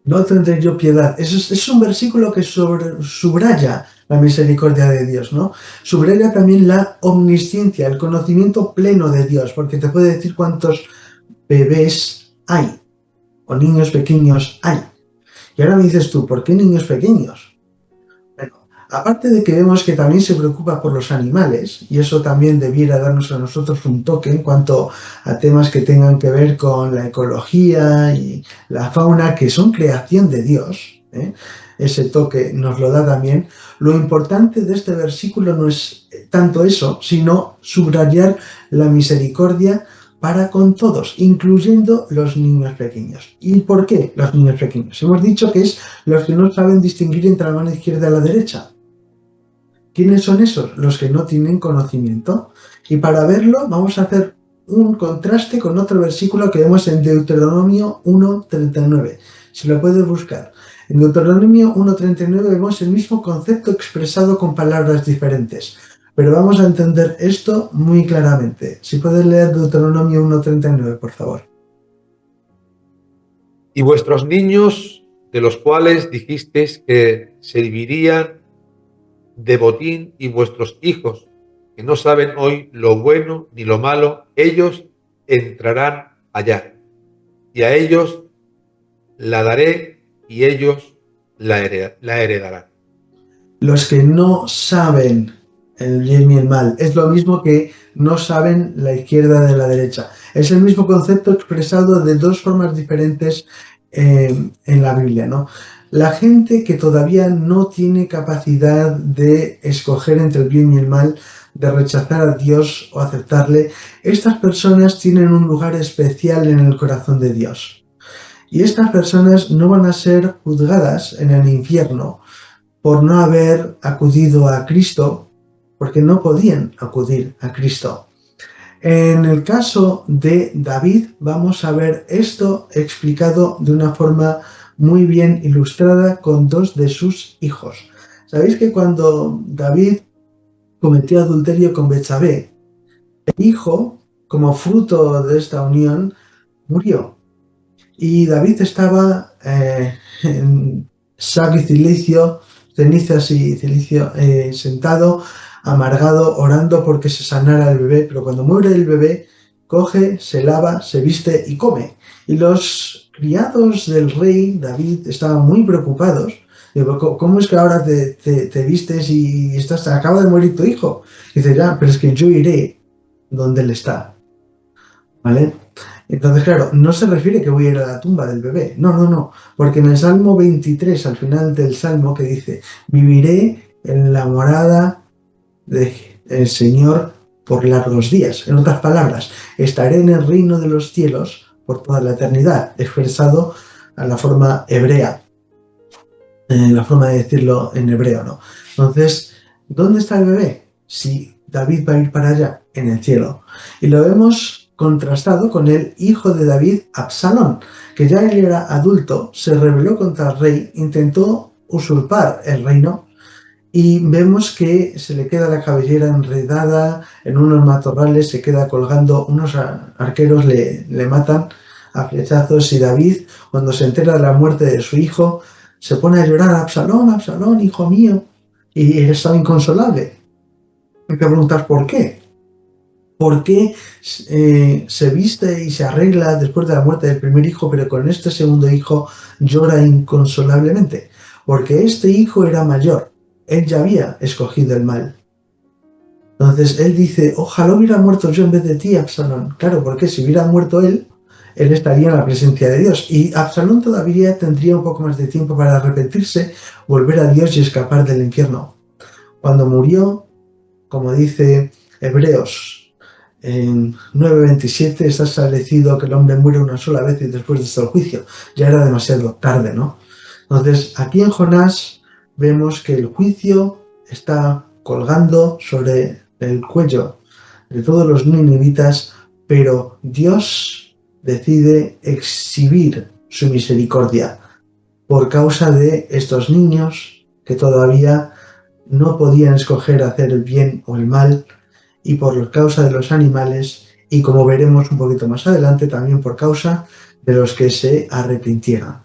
No tendré yo piedad. Es un versículo que subraya la misericordia de Dios, ¿no? Subraya también la omnisciencia, el conocimiento pleno de Dios, porque te puede decir cuántos bebés hay o niños pequeños hay. Y ahora me dices tú, ¿por qué niños pequeños? Bueno, aparte de que vemos que también se preocupa por los animales, y eso también debiera darnos a nosotros un toque en cuanto a temas que tengan que ver con la ecología y la fauna, que son creación de Dios, ¿eh? Ese toque nos lo da también. Lo importante de este versículo no es tanto eso, sino subrayar la misericordia para con todos, incluyendo los niños pequeños. ¿Y por qué los niños pequeños? Hemos dicho que es los que no saben distinguir entre la mano izquierda y la derecha. ¿Quiénes son esos? Los que no tienen conocimiento. Y para verlo vamos a hacer un contraste con otro versículo que vemos en Deuteronomio 1:39. Si lo puedes buscar. En Deuteronomio 1:39 vemos el mismo concepto expresado con palabras diferentes. Pero vamos a entender esto muy claramente. Si puedes leer Deuteronomio 1:39, por favor. Y vuestros niños, de los cuales dijisteis que servirían de botín, y vuestros hijos, que no saben hoy lo bueno ni lo malo, ellos entrarán allá, y a ellos la daré, y ellos la heredarán. Los que no saben el bien y el mal. Es lo mismo que no saben la izquierda de la derecha. Es el mismo concepto expresado de dos formas diferentes en la Biblia, ¿no? La gente que todavía no tiene capacidad de escoger entre el bien y el mal, de rechazar a Dios o aceptarle, estas personas tienen un lugar especial en el corazón de Dios. Y estas personas no van a ser juzgadas en el infierno por no haber acudido a Cristo, porque no podían acudir a Cristo. En el caso de David vamos a ver esto explicado de una forma muy bien ilustrada con dos de sus hijos. Sabéis que cuando David cometió adulterio con Betsabé, el hijo, como fruto de esta unión, murió. Y David estaba en saco y cilicio, cenizas y cilicio, sentado, amargado, orando porque se sanara el bebé. Pero cuando muere el bebé, coge, se lava, se viste y come. Y los criados del rey David estaban muy preocupados. Digo, ¿cómo es que ahora te vistes y acaba de morir tu hijo? Y dice, ya, pero es que yo iré donde él está. ¿Vale? Entonces, claro, no se refiere que voy a ir a la tumba del bebé. No. Porque en el Salmo 23, al final del Salmo, que dice, viviré en la morada del Señor por largos días. En otras palabras, estaré en el reino de los cielos por toda la eternidad, expresado a la forma hebrea, la forma de decirlo en hebreo, ¿no? Entonces, ¿dónde está el bebé? Si David va a ir para allá, en el cielo. Y lo vemos contrastado con el hijo de David, Absalón, que ya él era adulto, se rebeló contra el rey, intentó usurpar el reino, y vemos que se le queda la cabellera enredada en unos matorrales, se queda colgando, unos arqueros le matan a flechazos, y David, cuando se entera de la muerte de su hijo, se pone a llorar, Absalón, Absalón, hijo mío, y él estaba inconsolable. Hay que preguntar por qué. ¿Por qué se viste y se arregla después de la muerte del primer hijo, pero con este segundo hijo llora inconsolablemente? Porque este hijo era mayor, él ya había escogido el mal. Entonces él dice, ojalá hubiera muerto yo en vez de ti, Absalón. Claro, porque si hubiera muerto él estaría en la presencia de Dios. Y Absalón todavía tendría un poco más de tiempo para arrepentirse, volver a Dios y escapar del infierno. cuando murió, como dice Hebreos en 9:27, está establecido que el hombre muere una sola vez y después está el juicio. Ya era demasiado tarde, ¿no? Entonces, aquí en Jonás vemos que el juicio está colgando sobre el cuello de todos los ninivitas, pero Dios decide exhibir su misericordia por causa de estos niños que todavía no podían escoger hacer el bien o el mal, y por causa de los animales, y como veremos un poquito más adelante, también por causa de los que se arrepintieron.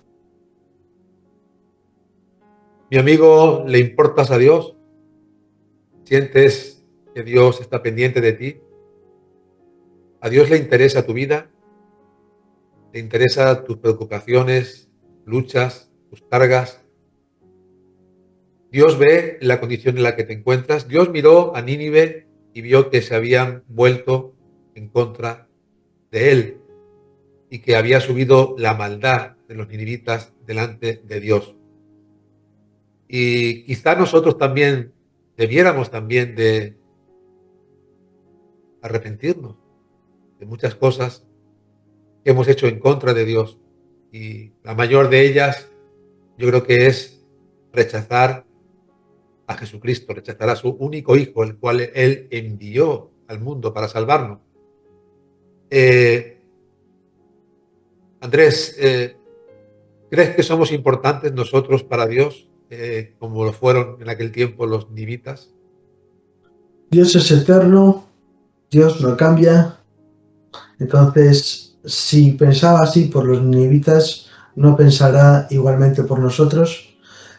Mi amigo, ¿le importas a Dios? ¿Sientes que Dios está pendiente de ti? ¿A Dios le interesa tu vida? ¿Le interesa tus preocupaciones, luchas, tus cargas? Dios ve la condición en la que te encuentras. Dios miró a Nínive y vio que se habían vuelto en contra de él y que había subido la maldad de los ninivitas delante de Dios. Y quizá nosotros también debiéramos también de arrepentirnos de muchas cosas que hemos hecho en contra de Dios. Y la mayor de ellas yo creo que es rechazar a Jesucristo, rechazar a su único Hijo, el cual Él envió al mundo para salvarnos. Andrés, ¿crees que somos importantes nosotros para Dios, como lo fueron en aquel tiempo los nivitas? Dios es eterno, Dios no cambia. Entonces, si pensaba así por los ninivitas, no pensará igualmente por nosotros.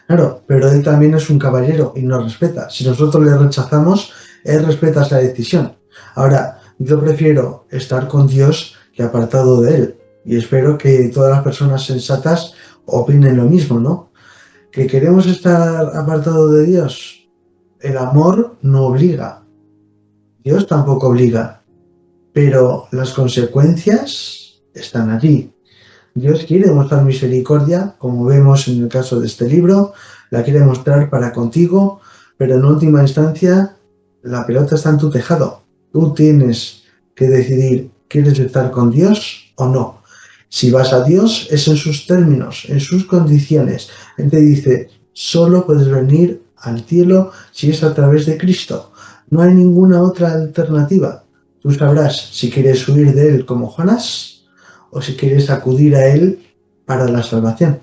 Claro, pero él también es un caballero y nos respeta. Si nosotros le rechazamos, él respeta esa decisión. Ahora, yo prefiero estar con Dios que apartado de él. Y espero que todas las personas sensatas opinen lo mismo, ¿no? ¿Que queremos estar apartado de Dios? El amor no obliga. Dios tampoco obliga. Pero las consecuencias están allí. Dios quiere mostrar misericordia, como vemos en el caso de este libro, la quiere mostrar para contigo, pero en última instancia la pelota está en tu tejado. Tú tienes que decidir, ¿quieres estar con Dios o no? Si vas a Dios, es en sus términos, en sus condiciones. Él te dice, solo puedes venir al cielo si es a través de Cristo. No hay ninguna otra alternativa. Tú sabrás si quieres huir de él como Jonás o si quieres acudir a él para la salvación.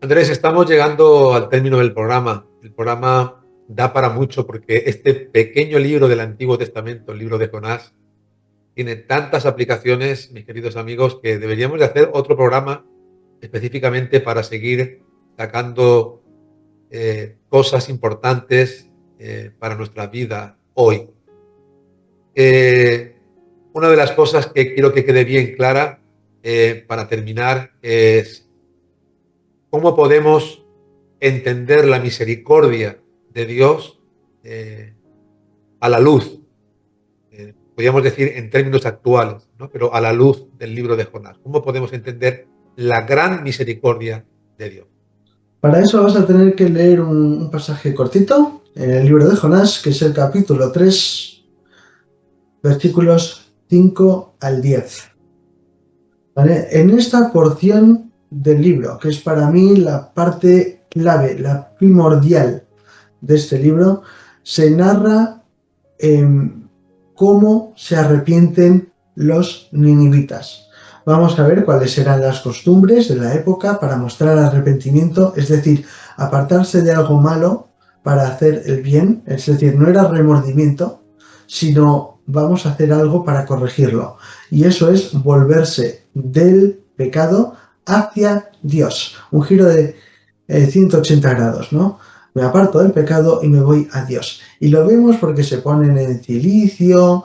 Andrés, estamos llegando al término del programa. El programa da para mucho porque este pequeño libro del Antiguo Testamento, el libro de Jonás, tiene tantas aplicaciones, mis queridos amigos, que deberíamos de hacer otro programa específicamente para seguir sacando cosas importantes para nuestra vida hoy. Una de las cosas que quiero que quede bien clara para terminar es cómo podemos entender la misericordia de Dios a la luz, podríamos decir en términos actuales, ¿no? Pero a la luz del libro de Jonás. ¿Cómo podemos entender la gran misericordia de Dios? Para eso vas a tener que leer un pasaje cortito en el libro de Jonás, que es el capítulo 3, versículos 5 al 10. ¿Vale? En esta porción del libro, que es para mí la parte clave, la primordial de este libro, se narra cómo se arrepienten los ninivitas. Vamos a ver cuáles eran las costumbres de la época para mostrar arrepentimiento, es decir, apartarse de algo malo para hacer el bien, es decir, no era remordimiento, sino vamos a hacer algo para corregirlo. Y eso es volverse del pecado hacia Dios. Un giro de 180 grados, ¿no? Me aparto del pecado y me voy a Dios. Y lo vemos porque se ponen en cilicio,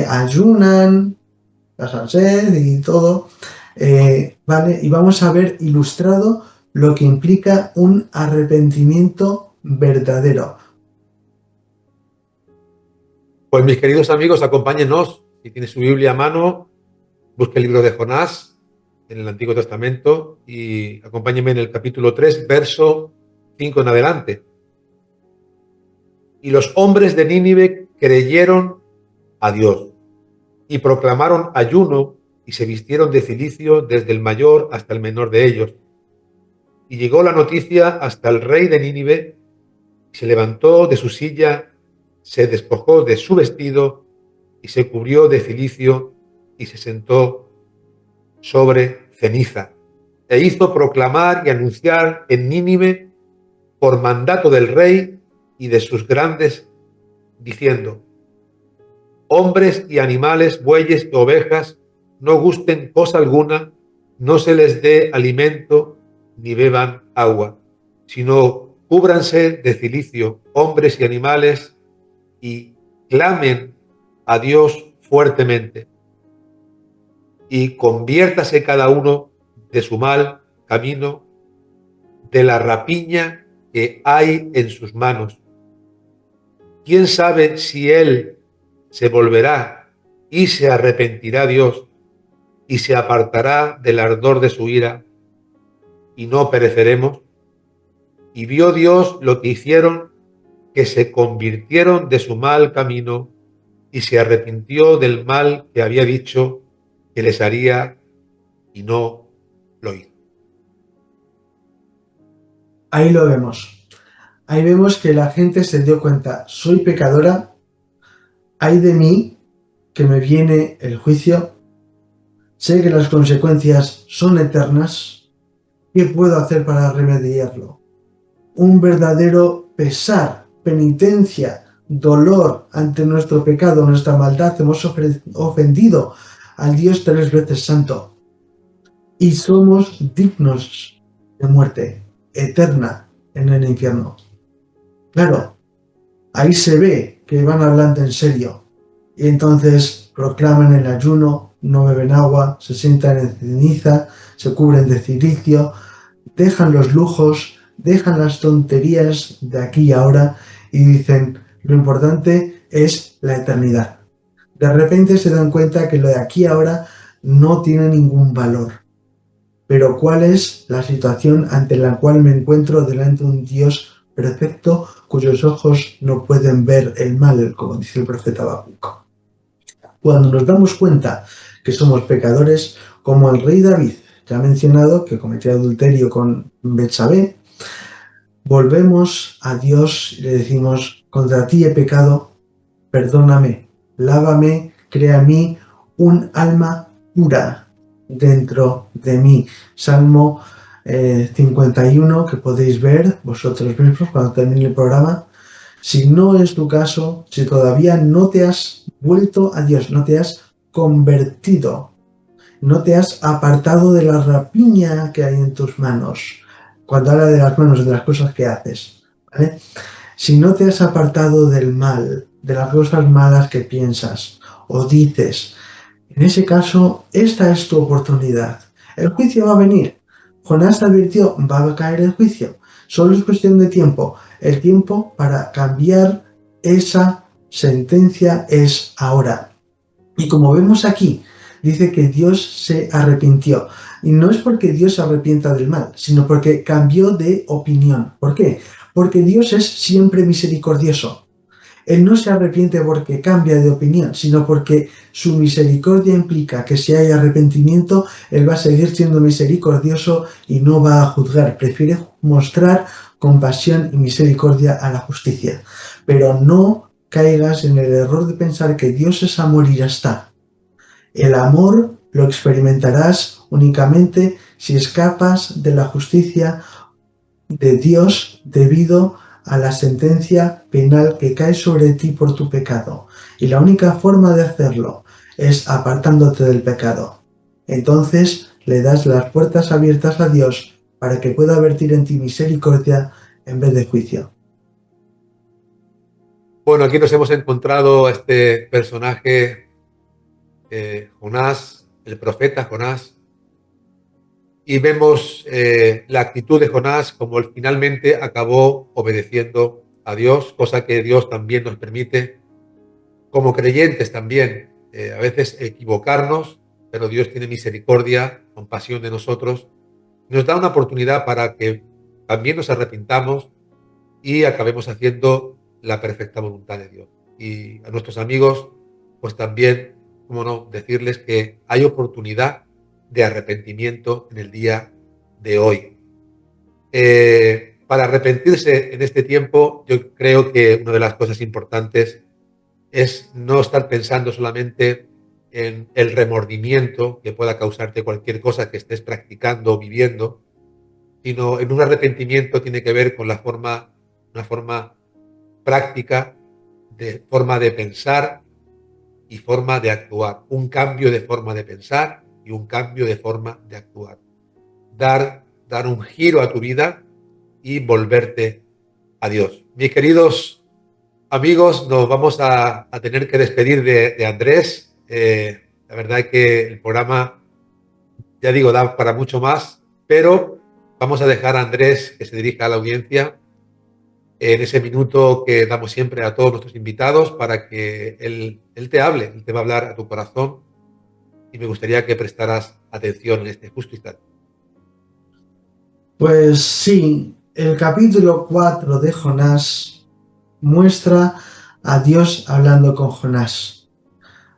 ayunan, pasan sed y todo, ¿vale? Y vamos a ver ilustrado lo que implica un arrepentimiento verdadero. Pues mis queridos amigos, acompáñenos. Si tiene su Biblia a mano, busque el libro de Jonás en el Antiguo Testamento y acompáñenme en el capítulo 3, verso 5 en adelante. Y los hombres de Nínive creyeron a Dios y proclamaron ayuno y se vistieron de cilicio desde el mayor hasta el menor de ellos. Y llegó la noticia hasta el rey de Nínive y se levantó de su silla, se despojó de su vestido y se cubrió de cilicio y se sentó sobre ceniza. E hizo proclamar y anunciar en Nínive por mandato del rey y de sus grandes, diciendo: hombres y animales, bueyes y ovejas, no gusten cosa alguna, no se les dé alimento ni beban agua, sino cúbranse de cilicio, hombres y animales, y clamen a Dios fuertemente, y conviértase cada uno de su mal camino, de la rapiña que hay en sus manos. ¿Quién sabe si él se volverá y se arrepentirá Dios y se apartará del ardor de su ira y no pereceremos? Y vio Dios lo que hicieron, que se convirtieron de su mal camino y se arrepintió del mal que había dicho que les haría y no lo hizo. Ahí lo vemos. Ahí vemos que la gente se dio cuenta, soy pecadora, ay de mí, que me viene el juicio, sé que las consecuencias son eternas, ¿qué puedo hacer para remediarlo? Un verdadero pesar, penitencia, dolor ante nuestro pecado, nuestra maldad, hemos ofendido al Dios 3 veces santo y somos dignos de muerte eterna en el infierno. Claro, ahí se ve que van hablando en serio y entonces proclaman el ayuno, no beben agua, se sientan en ceniza, se cubren de cilicio, dejan los lujos, dejan las tonterías de aquí y ahora y dicen, lo importante es la eternidad. De repente se dan cuenta que lo de aquí y ahora no tiene ningún valor. Pero ¿cuál es la situación ante la cual me encuentro delante de un Dios perfecto cuyos ojos no pueden ver el mal, como dice el profeta Habacuc? Cuando nos damos cuenta que somos pecadores, como el rey David, que ha mencionado que cometió adulterio con Betsabé, volvemos a Dios y le decimos, contra ti he pecado, perdóname, lávame, crea en mí un alma pura dentro de mí. Salmo 51, que podéis ver vosotros mismos cuando termine el programa. Si no es tu caso, si todavía no te has vuelto a Dios, no te has convertido, no te has apartado de la rapiña que hay en tus manos, cuando habla de las manos, de las cosas que haces, ¿vale? Si no te has apartado del mal, de las cosas malas que piensas o dices, en ese caso, esta es tu oportunidad. El juicio va a venir. Jonás advirtió, va a caer el juicio. Solo es cuestión de tiempo. El tiempo para cambiar esa sentencia es ahora. Y como vemos aquí, dice que Dios se arrepintió. Y no es porque Dios se arrepienta del mal, sino porque cambió de opinión. ¿Por qué? Porque Dios es siempre misericordioso. Él no se arrepiente porque cambia de opinión, sino porque su misericordia implica que si hay arrepentimiento, Él va a seguir siendo misericordioso y no va a juzgar. Prefiere mostrar compasión y misericordia a la justicia. Pero no caigas en el error de pensar que Dios es amor y ya está. El amor lo experimentarás únicamente si escapas de la justicia de Dios debido a la sentencia penal que cae sobre ti por tu pecado. Y la única forma de hacerlo es apartándote del pecado. Entonces le das las puertas abiertas a Dios para que pueda vertir en ti misericordia en vez de juicio. Bueno, aquí nos hemos encontrado a este personaje, Jonás, el profeta Jonás, y vemos la actitud de Jonás como él finalmente acabó obedeciendo a Dios, cosa que Dios también nos permite, como creyentes también, a veces equivocarnos, pero Dios tiene misericordia, compasión de nosotros, nos da una oportunidad para también nos arrepintamos y acabemos haciendo la perfecta voluntad de Dios. Y a nuestros amigos, pues también, cómo no, decirles que hay oportunidad de arrepentimiento en el día de hoy. Para arrepentirse en este tiempo, yo creo que una de las cosas importantes es no estar pensando solamente en el remordimiento que pueda causarte cualquier cosa que estés practicando o viviendo, sino en un arrepentimiento tiene que ver con una forma práctica, de forma de pensar y forma de actuar. Un cambio de forma de pensar y un cambio de forma de actuar. Dar un giro a tu vida y volverte a Dios. Mis queridos amigos, nos vamos a tener que despedir de Andrés. La verdad es que el programa, ya digo, da para mucho más, pero vamos a dejar a Andrés que se dirija a la audiencia en ese minuto que damos siempre a todos nuestros invitados para que él te hable, él te va a hablar a tu corazón y me gustaría que prestaras atención en este justo instante. Pues sí, el capítulo 4 de Jonás muestra a Dios hablando con Jonás.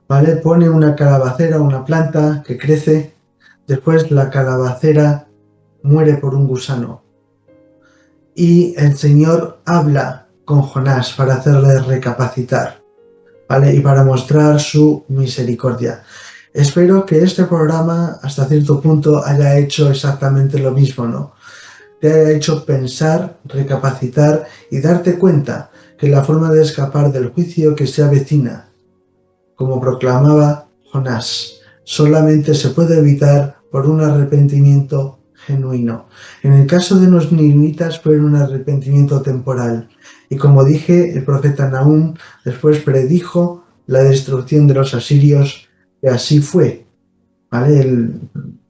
¿Vale? Pone una calabacera, una planta que crece, después la calabacera muere por un gusano. Y el Señor habla con Jonás para hacerle recapacitar, ¿vale? Y para mostrar su misericordia. Espero que este programa, hasta cierto punto, haya hecho exactamente lo mismo, ¿no? Te haya hecho pensar, recapacitar y darte cuenta que la forma de escapar del juicio que se avecina, como proclamaba Jonás, solamente se puede evitar por un arrepentimiento genuino. En el caso de los ninivitas fue un arrepentimiento temporal. Y como dije, el profeta Nahum después predijo la destrucción de los asirios, y así fue. ¿Vale?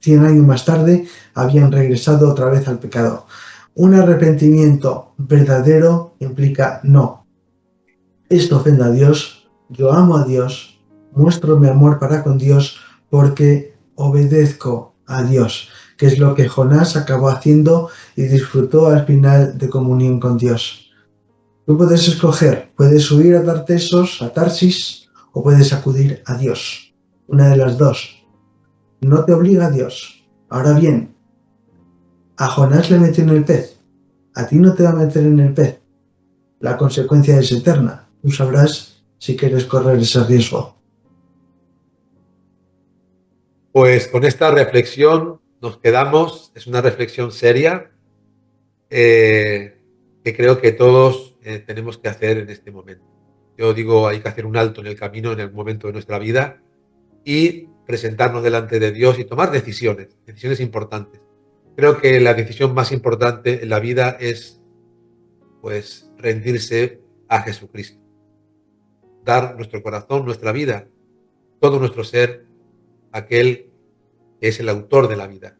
100 años más tarde habían regresado otra vez al pecado. Un arrepentimiento verdadero implica no. Esto ofende a Dios, yo amo a Dios, muestro mi amor para con Dios porque obedezco a Dios, que es lo que Jonás acabó haciendo y disfrutó al final de comunión con Dios. Tú puedes escoger, puedes huir a Tarsis, o puedes acudir a Dios. Una de las dos. No te obliga a Dios. Ahora bien, a Jonás le metió en el pez. A ti no te va a meter en el pez. La consecuencia es eterna. Tú sabrás si quieres correr ese riesgo. Pues con esta reflexión nos quedamos. Es una reflexión seria que creo que todos tenemos que hacer en este momento. Yo digo, hay que hacer un alto en el camino, en el momento de nuestra vida y presentarnos delante de Dios y tomar decisiones importantes. Creo que la decisión más importante en la vida es, pues, rendirse a Jesucristo. Dar nuestro corazón, nuestra vida, todo nuestro ser, a aquel que es el autor de la vida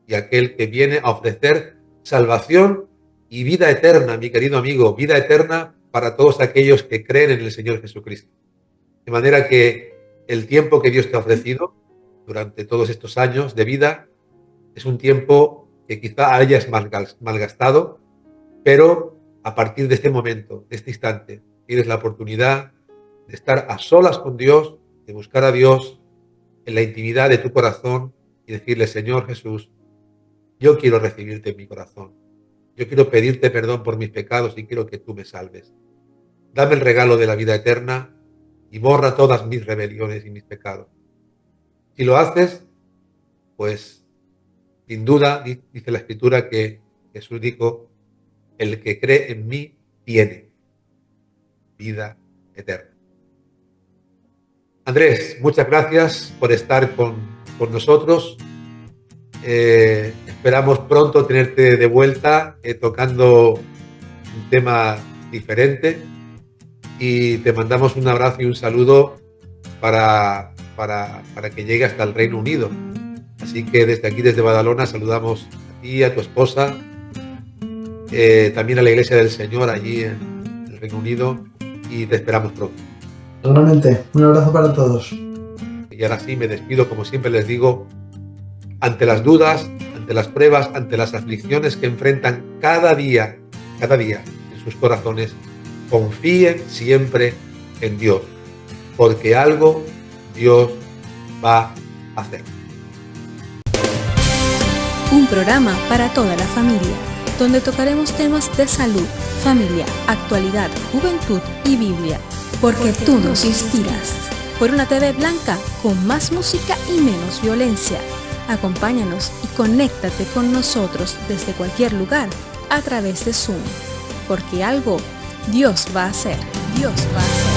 y aquel que viene a ofrecer salvación y vida eterna, mi querido amigo, vida eterna para todos aquellos que creen en el Señor Jesucristo. De manera que el tiempo que Dios te ha ofrecido durante todos estos años de vida es un tiempo que quizá hayas malgastado, pero a partir de este momento, de este instante, tienes la oportunidad de estar a solas con Dios, de buscar a Dios en la intimidad de tu corazón y decirle: Señor Jesús, yo quiero recibirte en mi corazón. Yo quiero pedirte perdón por mis pecados y quiero que tú me salves. Dame el regalo de la vida eterna y borra todas mis rebeliones y mis pecados. Si lo haces, pues sin duda dice la Escritura que Jesús dijo: el que cree en mí tiene vida eterna. Andrés, muchas gracias por estar con nosotros. Esperamos pronto tenerte de vuelta tocando un tema diferente y te mandamos un abrazo y un saludo para que llegue hasta el Reino Unido. Así que desde aquí, desde Badalona, saludamos a ti, a tu esposa, también a la Iglesia del Señor allí en el Reino Unido, y te esperamos pronto. Realmente, un abrazo para todos. Y ahora sí me despido, como siempre les digo, ante las dudas, ante las pruebas, ante las aflicciones que enfrentan cada día en sus corazones, confíen siempre en Dios, porque algo Dios va a hacer. Un programa para toda la familia, donde tocaremos temas de salud, familia, actualidad, juventud y Biblia, porque tú nos inspiras. Por una TV blanca con más música y menos violencia. Acompáñanos y conéctate con nosotros desde cualquier lugar a través de Zoom, porque algo Dios va a hacer. Dios va a hacer.